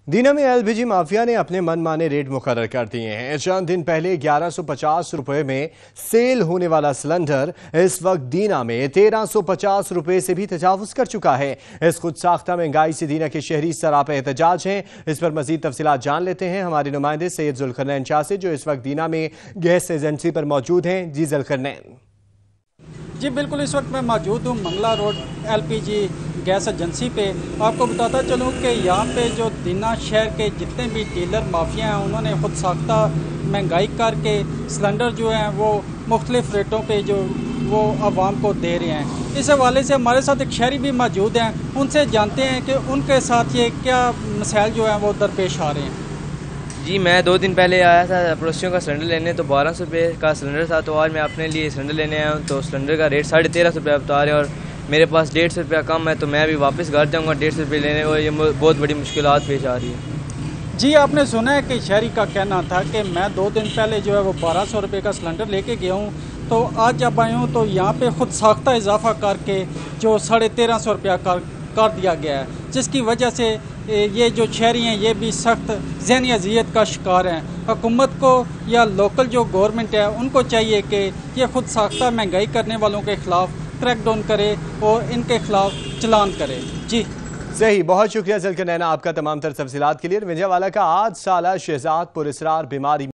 दीना में LPG mafia ने अपने मनमाने रेट मुकर्रर कर दिए हैं। चंद दिन पहले 1150 रुपए में सेल होने वाला सिलेंडर इस वक्त दीना में 1350 रुपए से भी तजावुज कर चुका है। इस खुद साख्ता महंगाई से दीना के शहरी सरापा एहतजाज हैं। इस पर मजीद तफसीलात जान लेते हैं हमारे नुमाइंदे सैयद जुल्करनैन शाह से, जो इस वक्त दीना में गैस एजेंसी पर मौजूद हैं। जी जुल्करनैन। जी बिल्कुल, इस वक्त मैं मौजूद हूँ Mangla road LPG gas agency पे। आपको बताता चलूँ कि यहाँ पे जो दीना शहर के जितने भी डीलर माफिया हैं, उन्होंने खुद साख्ता महंगाई करके सिलेंडर जो हैं वो मुख्तलिफ रेटों पे जो वो आवाम को दे रहे हैं। इस हवाले से हमारे साथ एक शहरी भी मौजूद हैं, उनसे जानते हैं कि उनके साथ ये क्या मसाइल जो हैं वो दरपेश आ रहे हैं। जी, मैं 2 दिन पहले आया था पड़ोसियों का सिलेंडर लेने, तो 1200 रुपये का सिलेंडर था। तो आज मैं अपने लिए सिलेंडर लेने आया हूँ, तो सिलेंडर का रेट 1350 रुपये बता रहे हैं और मेरे पास 150 रुपया कम है। तो मैं अभी वापस घर जाऊँगा 150 रुपये लेने, और ये बहुत बड़ी मुश्किलात पेश आ रही है। जी, आपने सुना है कि शहरी का कहना था कि मैं 2 दिन पहले जो है वो 1200 रुपये का सिलेंडर लेके गया हूँ, तो आज जब आया हूँ तो यहाँ पे खुद साख्ता इजाफा करके जो 1350 रुपया कर दिया गया है, जिसकी वजह से ये जो शहरी हैं ये भी सख्त ज़हनी अज़ियत का शिकार हैं। हुकूमत को या लोकल जो गवर्नमेंट है उनको चाहिए कि ये खुद साख्ता महंगाई करने वालों के ख़िलाफ़ क्रैकडाउन करे और इनके ख़िलाफ़ चलान करे। जी सही, बहुत शुक्रिया जुल्करनैन आपका तमाम तर तफसीलात के लिए। रंजावाला का 8 साला शहजाद पुरअसरार बीमारी